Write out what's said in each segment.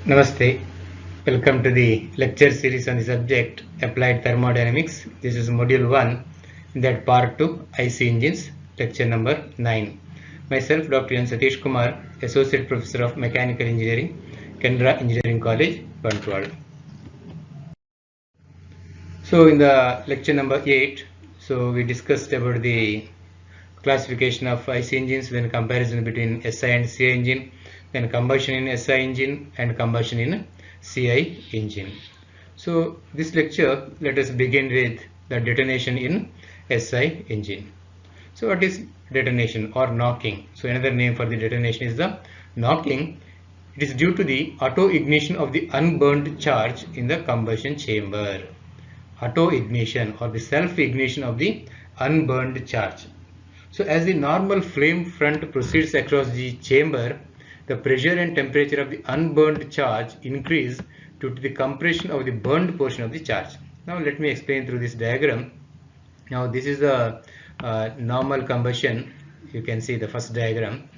Namaste. Welcome to the lecture series on the subject Applied Thermodynamics. This is Module 1, that part 2, IC Engines, lecture number 9. Myself, Dr. N. Satish Kumar, Associate Professor of Mechanical Engineering, Canara Engineering College, Bantwal. So in the lecture number 8, we discussed about the classification of IC engines, then comparison between SI and CI engine, then combustion in SI engine and combustion in CI engine. So this lecture, let us begin with the detonation in SI engine. So what is detonation or knocking? So another name for the detonation is the knocking. It is due to the auto ignition of the unburned charge in the combustion chamber. Auto ignition or the self ignition of the unburned charge. So as the normal flame front proceeds across the chamber, the pressure and temperature of the unburned charge increase due to the compression of the burned portion of the charge. Now let me explain through this diagram. Now this is the normal combustion. You can see the first diagram,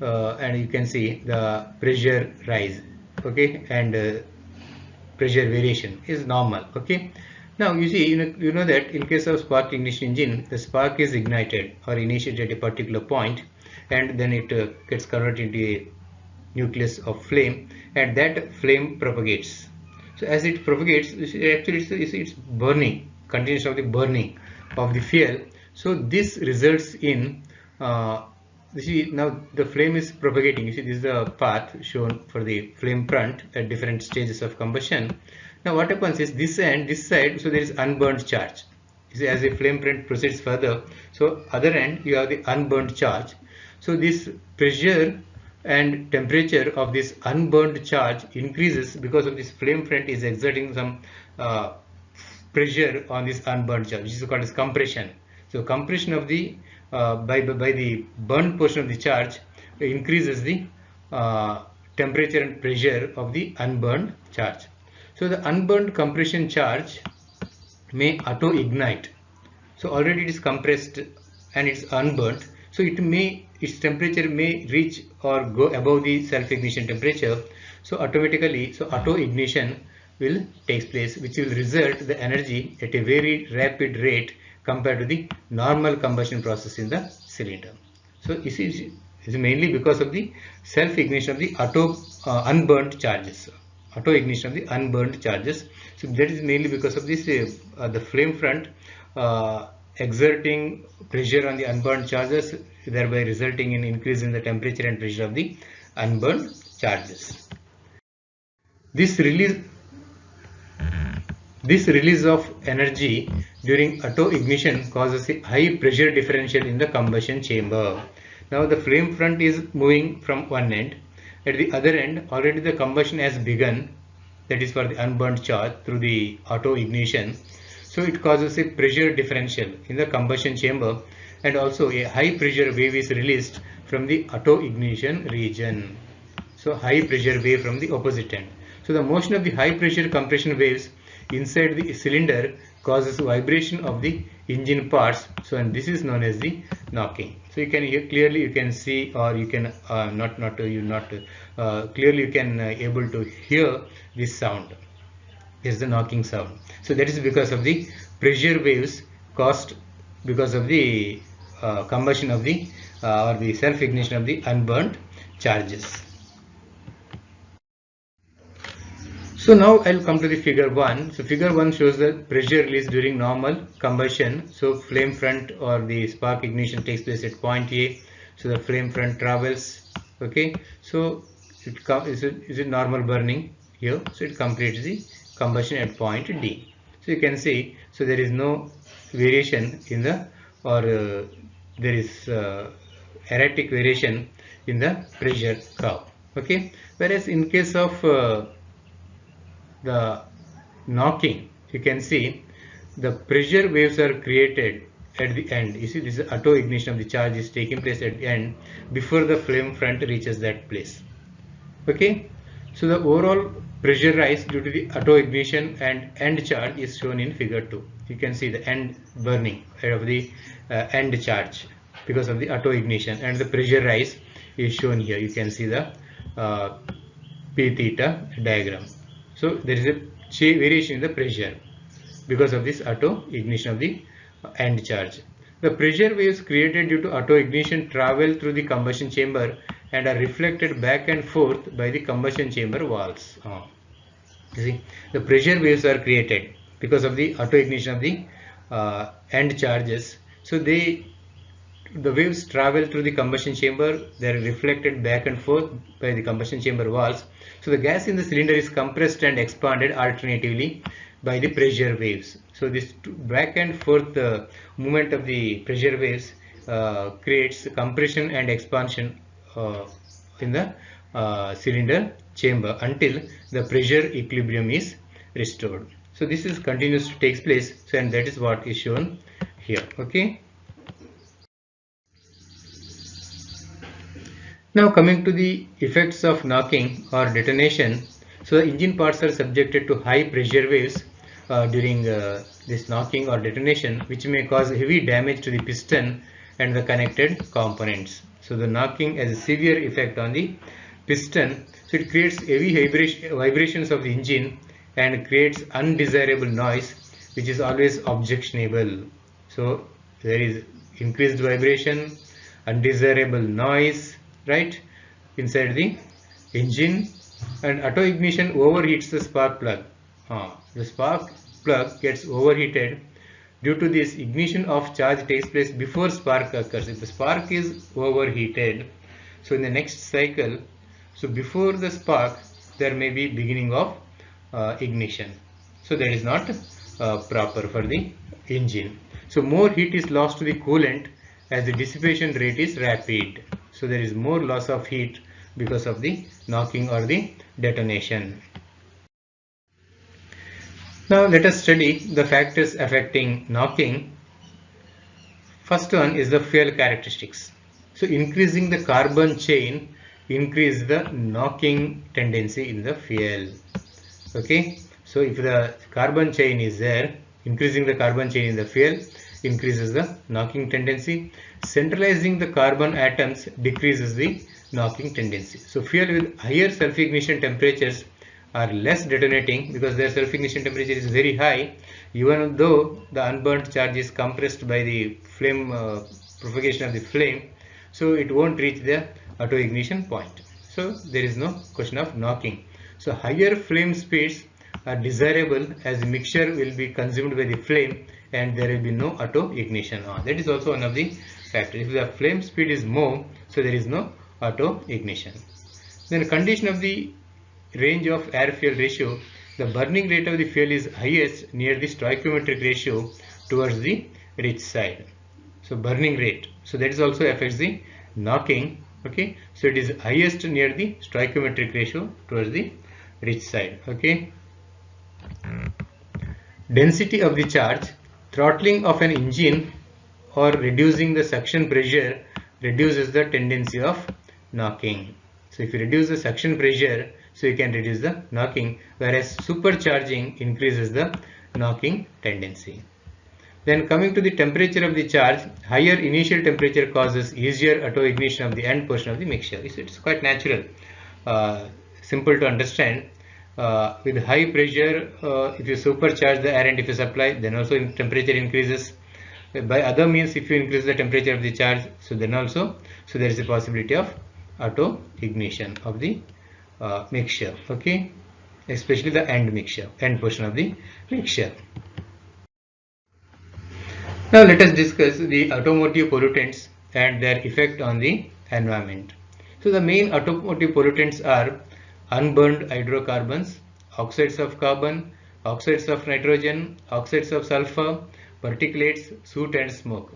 and you can see the pressure rise, okay, and pressure variation is normal, okay. Now you see, you know that in case of spark ignition engine, the spark is ignited or initiated at a particular point, and then it gets converted into a nucleus of flame, and that flame propagates. So as it propagates, actually it's burning, continuation of the burning of the fuel. So this results in you see, now the flame is propagating. You see, this is the path shown for the flame front at different stages of combustion. Now what happens is this end, this side, so there is unburned charge. You see, as the flame front proceeds further, so other end you have the unburned charge. So this pressure and temperature of this unburned charge increases because of this flame front is exerting some pressure on this unburned charge, which is called as compression. So compression of the by the burned portion of the charge increases the temperature and pressure of the unburned charge. So the unburned compression charge may auto ignite. So already it is compressed and it's unburnt. So its temperature may reach or go above the self ignition temperature. So automatically, auto ignition will take place, which will result the energy at a very rapid rate compared to the normal combustion process in the cylinder. So this is mainly because of the self ignition of the unburned charges. Auto ignition of the unburned charges. So that is mainly because of this the flame front exerting pressure on the unburned charges, thereby resulting in increase in the temperature and pressure of the unburned charges. This release of energy during auto ignition causes a high pressure differential in the combustion chamber. Now the flame front is moving from one end. At the other end, already the combustion has begun, that is for the unburned charge through the auto ignition. So it causes a pressure differential in the combustion chamber, and also a high pressure wave is released from the auto ignition region. So high pressure wave from the opposite end. So the motion of the high pressure compression waves inside the cylinder causes vibration of the engine parts. So and this is known as the knocking. So you can here clearly you can see, or you can clearly you can able to hear this sound. This is the knocking sound. So that is because of the pressure waves caused because of the combustion of the or the self ignition of the unburned charges. So now I'll come to the figure 1. So figure 1 shows the pressure release during normal combustion. So flame front or the spark ignition takes place at point A. So the flame front travels. Okay. So is it normal burning here? So it completes the combustion at point D. So you can see, so there is no variation in the, or there is erratic variation in the pressure curve. Okay. Whereas in case of the knocking, you can see the pressure waves are created at the end. You see, this is auto ignition of the charge is taking place at the end before the flame front reaches that place. Okay, so the overall pressure rise due to the auto ignition and end charge is shown in figure 2. You can see the end burning of the end charge because of the auto ignition, and the pressure rise is shown here. You can see the P theta diagram. So there is a variation in the pressure because of this auto ignition of the end charge. The pressure waves created due to auto ignition travel through the combustion chamber and are reflected back and forth by the combustion chamber walls. You see, the pressure waves are created because of the auto ignition of the end charges. So the waves travel through the combustion chamber, they are reflected back and forth by the combustion chamber walls. So the gas in the cylinder is compressed and expanded alternatively by the pressure waves. So this back and forth movement of the pressure waves creates compression and expansion in the cylinder chamber until the pressure equilibrium is restored. So this is continues to take place, so, and that is what is shown here. Okay. Now coming to the effects of knocking or detonation. So the engine parts are subjected to high pressure waves during this knocking or detonation, which may cause heavy damage to the piston and the connected components. So the knocking has a severe effect on the piston. So it creates heavy vibrations of the engine and creates undesirable noise, which is always objectionable. So there is increased vibration, undesirable noise, right, inside the engine, and auto ignition overheats the spark plug. The spark plug gets overheated. Due to this, ignition of charge takes place before spark occurs. If the spark is overheated, so in the next cycle, so before the spark, there may be beginning of ignition. So that is not proper for the engine. So more heat is lost to the coolant as the dissipation rate is rapid. So there is more loss of heat because of the knocking or the detonation. Now let us study the factors affecting knocking. First one is the fuel characteristics. So increasing the carbon chain increase the knocking tendency in the fuel. Okay, so if the carbon chain is there, increasing the carbon chain in the fuel increases the knocking tendency. Centralizing the carbon atoms decreases the knocking tendency. So fuel with higher self-ignition temperatures are less detonating because their self-ignition temperature is very high, even though the unburnt charge is compressed by the flame propagation of the flame, so it won't reach the auto ignition point. So there is no question of knocking. So higher flame speeds are desirable as the mixture will be consumed by the flame and there will be no auto ignition. That is also one of the factors. If the flame speed is more, so there is no auto ignition. Then condition of the range of air fuel ratio, the burning rate of the fuel is highest near the stoichiometric ratio towards the rich side. So burning rate, so that is also affects the knocking. Okay, so it is highest near the stoichiometric ratio towards the rich side. Okay, density of the charge, throttling of an engine or reducing the suction pressure reduces the tendency of knocking. So if you reduce the suction pressure, so you can reduce the knocking, whereas supercharging increases the knocking tendency. Then coming to the temperature of the charge, higher initial temperature causes easier auto ignition of the end portion of the mixture. It's quite natural, simple to understand. With high pressure, if you supercharge the air and if you supply, then also temperature increases. By other means, if you increase the temperature of the charge, so then also, so there is a possibility of auto ignition of the mixture. Okay, especially the end portion of the mixture. Now let us discuss the automotive pollutants and their effect on the environment. So the main automotive pollutants are unburned hydrocarbons, oxides of carbon, oxides of nitrogen, oxides of sulfur, particulates, soot and smoke.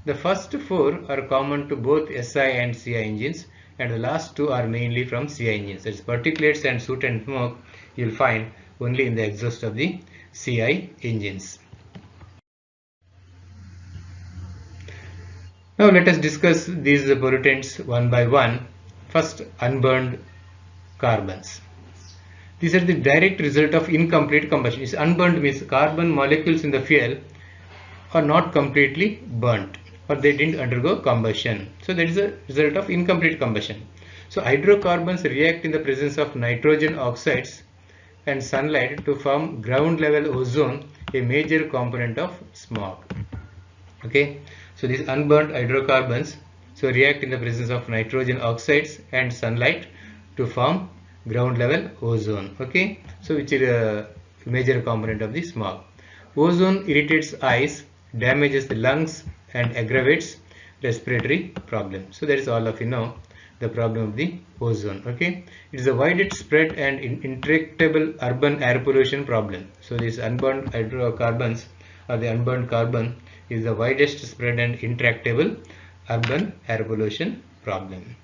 The first four are common to both SI and CI engines, and the last two are mainly from CI engines. That's particulates and soot and smoke you will find only in the exhaust of the CI engines. Now let us discuss these pollutants one by one. First, unburned carbons. These are the direct result of incomplete combustion. It's unburned means carbon molecules in the fuel are not completely burnt or they didn't undergo combustion. So that is a result of incomplete combustion. So hydrocarbons react in the presence of nitrogen oxides and sunlight to form ground level ozone, a major component of smog. Okay, so these unburnt hydrocarbons react in the presence of nitrogen oxides and sunlight to form ground level ozone. Okay, so which is a major component of the smog. Ozone irritates eyes, damages the lungs and aggravates respiratory problems. So that is all of the problem of the ozone. Okay, it is a widespread and intractable urban air pollution problem. So these unburned hydrocarbons or the unburned carbon is the widest spread and intractable urban air pollution problem.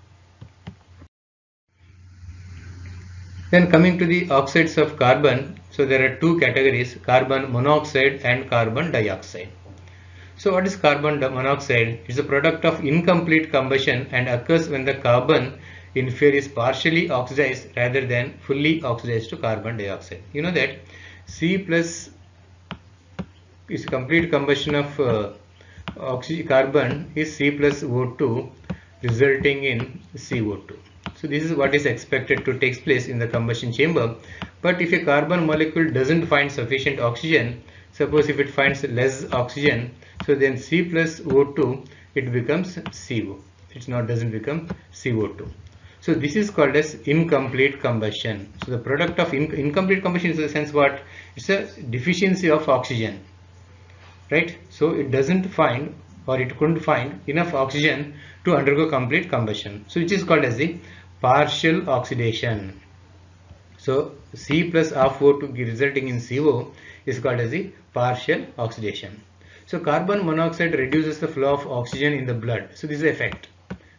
Then coming to the oxides of carbon, so there are two categories, carbon monoxide and carbon dioxide. So what is carbon monoxide? It is a product of incomplete combustion and occurs when the carbon in fuel is partially oxidized rather than fully oxidized to carbon dioxide. You know that C plus is complete combustion of carbon is C plus O2 resulting in CO2. So this is what is expected to take place in the combustion chamber. But if a carbon molecule doesn't find sufficient oxygen, suppose if it finds less oxygen, so then C plus O2 it becomes CO. Doesn't become CO2. So this is called as incomplete combustion. So the product of incomplete combustion is in the sense what? It's a deficiency of oxygen, right? So it doesn't find or it couldn't find enough oxygen to undergo complete combustion. So which is called as the partial oxidation. So C plus half O2 resulting in CO is called as the partial oxidation. So carbon monoxide reduces the flow of oxygen in the blood. So this is the effect.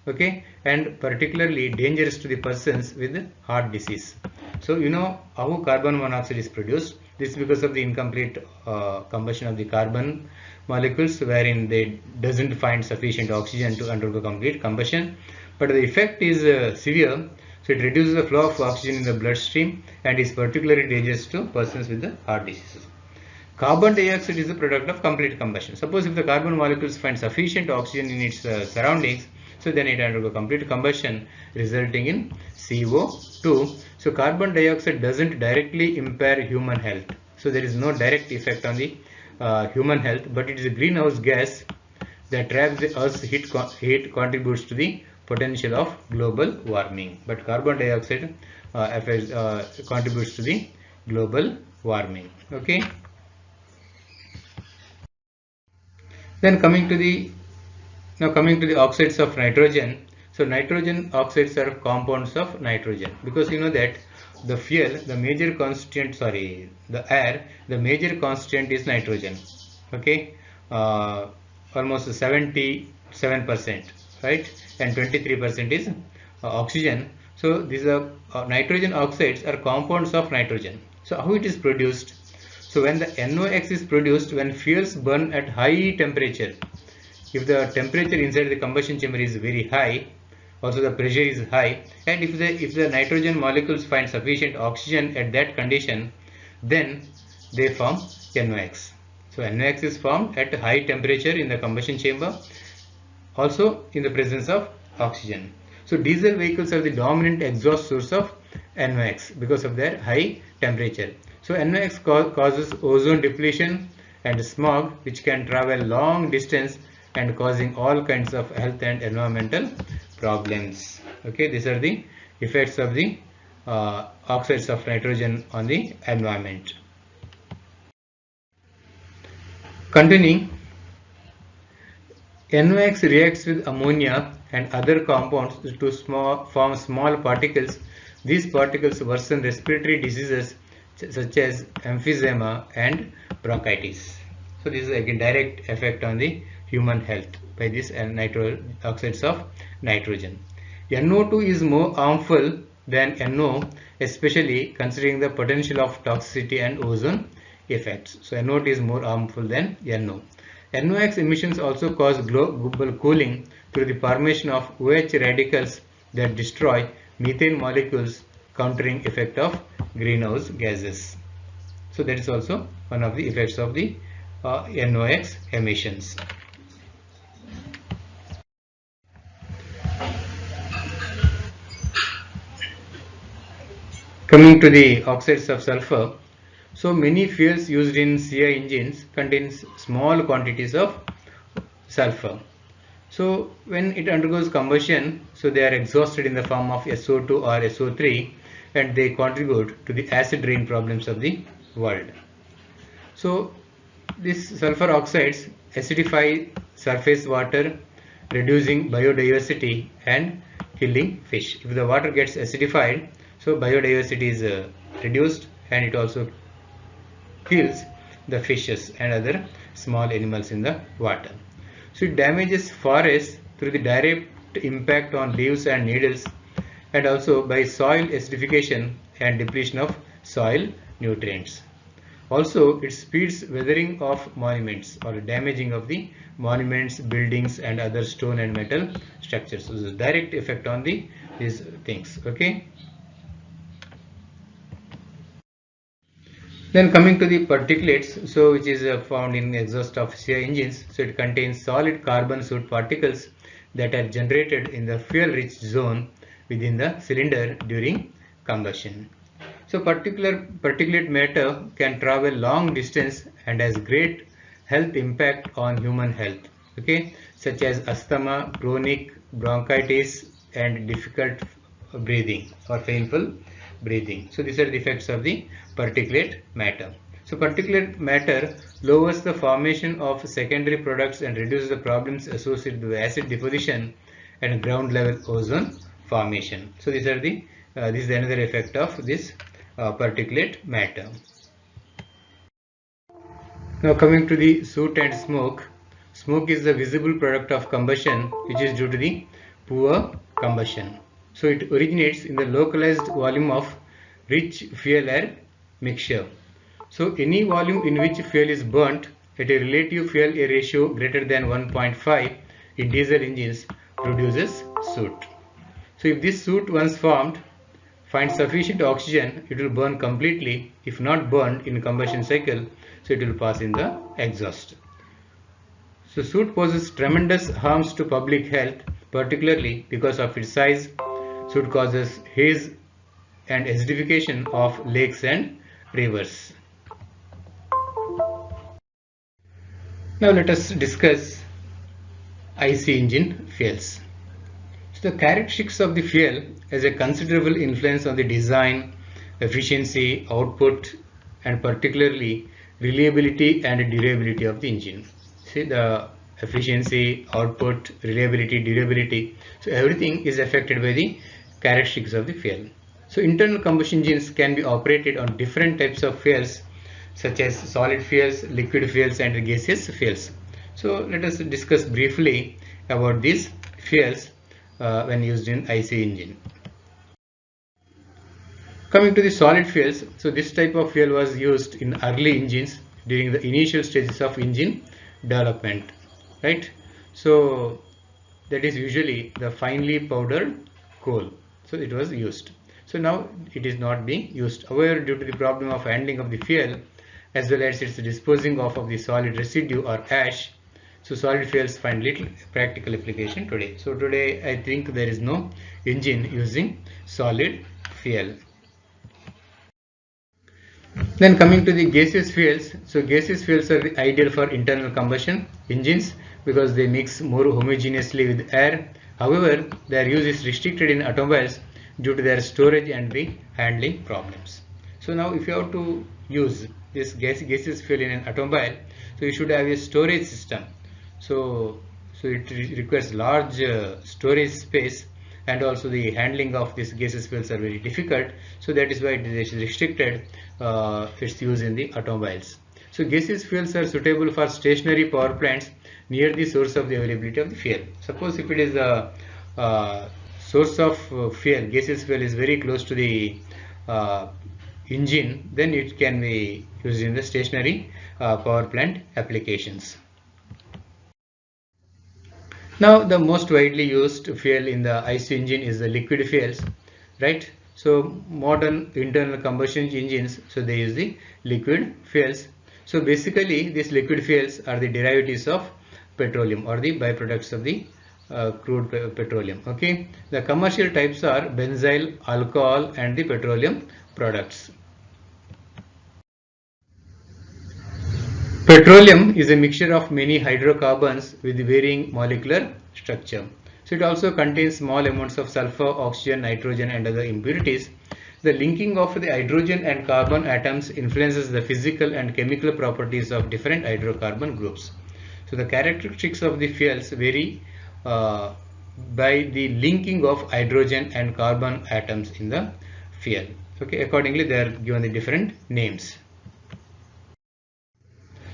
Okay, and particularly dangerous to the persons with heart disease. So you know how carbon monoxide is produced. This is because of the incomplete combustion of the carbon molecules, wherein they doesn't find sufficient oxygen to undergo complete combustion. But the effect is severe. So it reduces the flow of oxygen in the bloodstream and is particularly dangerous to persons with the heart diseases. Carbon dioxide is the product of complete combustion. Suppose if the carbon molecules find sufficient oxygen in its surroundings, so then it undergo complete combustion resulting in CO2. So carbon dioxide doesn't directly impair human health. So there is no direct effect on the human health, but it is a greenhouse gas that traps the Earth's heat contributes to the potential of global warming. But carbon dioxide contributes to the global warming. Okay. Then coming to the oxides of nitrogen. So nitrogen oxides are compounds of nitrogen, because you know that the fuel, the major constituent, the air, the major constituent is nitrogen. Okay, almost 77%, right, and 23% is oxygen. So these are nitrogen oxides are compounds of nitrogen. So how it is produced? So when the NOx is produced when fuels burn at high temperature, if the temperature inside the combustion chamber is very high, also the pressure is high, and if the nitrogen molecules find sufficient oxygen at that condition, then they form NOx. So NOx is formed at high temperature in the combustion chamber, also in the presence of oxygen. So diesel vehicles are the dominant exhaust source of NOx because of their high temperature. So NOx causes ozone depletion and smog, which can travel long distance and causing all kinds of health and environmental problems. Okay, these are the effects of the oxides of nitrogen on the environment. Continuing, NOx reacts with ammonia and other compounds to form small particles. These particles worsen respiratory diseases such as emphysema and bronchitis. So this is again direct effect on the human health by these oxides of nitrogen. NO2 is more harmful than NO, especially considering the potential of toxicity and ozone effects. So NO2 is more harmful than NO. NOx emissions also cause global cooling through the formation of OH radicals that destroy methane molecules, countering effect of greenhouse gases. So that is also one of the effects of the NOx emissions. Coming to the oxides of sulfur, so many fuels used in CI engines contains small quantities of sulfur. So when it undergoes combustion, so they are exhausted in the form of SO2 or SO3, and they contribute to the acid rain problems of the world. So these sulfur oxides acidify surface water, reducing biodiversity and killing fish. If the water gets acidified, so biodiversity is reduced, and it also kills the fishes and other small animals in the water. So it damages forests through the direct impact on leaves and needles, and also by soil acidification and depletion of soil nutrients. Also, it speeds weathering of monuments or damaging of the monuments, buildings and other stone and metal structures. So this is a direct effect on these things. Okay. Then coming to the particulates, so which is found in exhaust of CI engines. So it contains solid carbon soot particles that are generated in the fuel-rich zone within the cylinder during combustion. So particulate matter can travel long distance and has great health impact on human health, okay, such as asthma, chronic bronchitis and difficult breathing or painful breathing. So these are the effects of the particulate matter. So particulate matter lowers the formation of secondary products and reduces the problems associated with acid deposition and ground level ozone formation. So these are the this is another effect of this particulate matter. Now coming to the soot and smoke. Smoke is the visible product of combustion which is due to the poor combustion. So it originates in the localized volume of rich fuel air mixture. So any volume in which fuel is burnt at a relative fuel air ratio greater than 1.5 in diesel engines produces soot. So if this soot once formed finds sufficient oxygen, it will burn completely. If not burned in combustion cycle, so it will pass in the exhaust. So soot poses tremendous harms to public health, particularly because of its size. Soot causes haze and acidification of lakes and rivers. Now let us discuss IC engine fuels. So the characteristics of the fuel has a considerable influence on the design, efficiency, output and particularly reliability and durability of the engine. See the efficiency, output, reliability, durability. So everything is affected by the characteristics of the fuel. So internal combustion engines can be operated on different types of fuels such as solid fuels, liquid fuels and gaseous fuels. So let us discuss briefly about these fuels when used in IC engine. Coming to the solid fuels, so this type of fuel was used in early engines during the initial stages of engine development, right? So that is usually the finely powdered coal. So it was used. So now it is not being used. However, due to the problem of handling of the fuel as well as its disposing of the solid residue or ash, so solid fuels find little practical application today. So today I think there is no engine using solid fuel. Then coming to the gaseous fuels, so gaseous fuels are ideal for internal combustion engines because they mix more homogeneously with air. However, their use is restricted in automobiles due to their storage and the handling problems. So now if you have to use this gaseous fuel in an automobile, so you should have a storage system. So it requires large storage space, and also the handling of these gaseous fuels are very difficult. So that is why it is restricted its use in the automobiles. So gaseous fuels are suitable for stationary power plants near the source of the availability of the fuel. Suppose if it is a source of fuel, gaseous fuel is very close to the engine, then it can be used in the stationary power plant applications. Now the most widely used fuel in the IC engine is the liquid fuels, right? So modern internal combustion engines, so they use the liquid fuels. So basically these liquid fuels are the derivatives of petroleum or the byproducts of the crude petroleum. Okay, the commercial types are benzyl, alcohol, and the petroleum products. Petroleum is a mixture of many hydrocarbons with varying molecular structure. So it also contains small amounts of sulfur, oxygen, nitrogen, and other impurities. The linking of the hydrogen and carbon atoms influences the physical and chemical properties of different hydrocarbon groups. So the characteristics of the fuels vary by the linking of hydrogen and carbon atoms in the fuel. Okay, accordingly they are given the different names.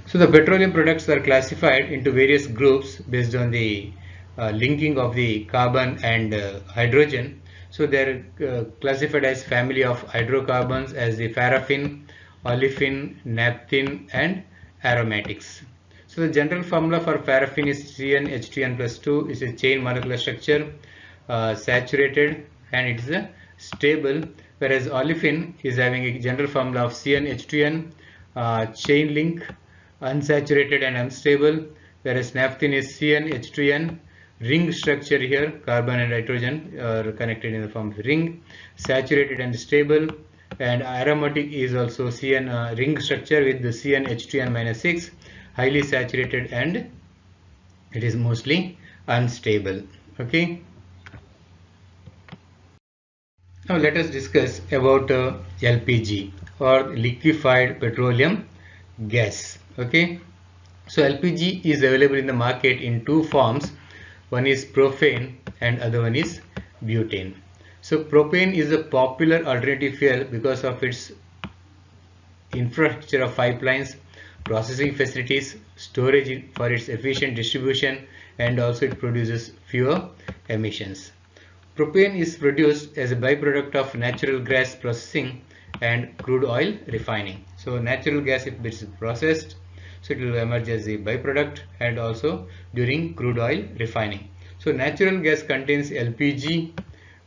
So the petroleum products are classified into various groups based on the linking of the carbon and hydrogen. So they are classified as family of hydrocarbons as the paraffin, olefin, naphthalene, and aromatics. So the general formula for paraffin is CnH2n plus 2 is a chain molecular structure, saturated, and it is stable, whereas olefin is having a general formula of CnH2n, chain link, unsaturated and unstable, whereas naphthalene is CnH2n, ring structure here, carbon and hydrogen are connected in the form of ring, saturated and stable, and aromatic is also CN ring structure with the CnH2n minus 6, highly saturated, and it is mostly unstable. Okay. Now let us discuss about LPG or liquefied petroleum gas. Okay, so LPG is available in the market in two forms. One is propane and other one is butane. So propane is a popular alternative fuel because of its infrastructure of pipelines, processing facilities, storage for its efficient distribution, and also it produces fewer emissions. Propane is produced as a byproduct of natural gas processing and crude oil refining. So natural gas, if it is processed, so it will emerge as a byproduct, and also during crude oil refining. So natural gas contains LPG,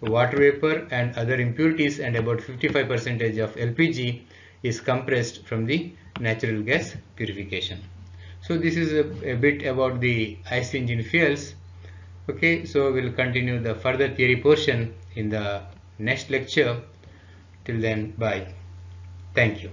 water vapor, and other impurities, and about 55% of LPG is compressed from the natural gas purification. So this is a bit about the IC engine fuels. Okay, so we'll continue the further theory portion in the next lecture. Till then, bye. Thank you.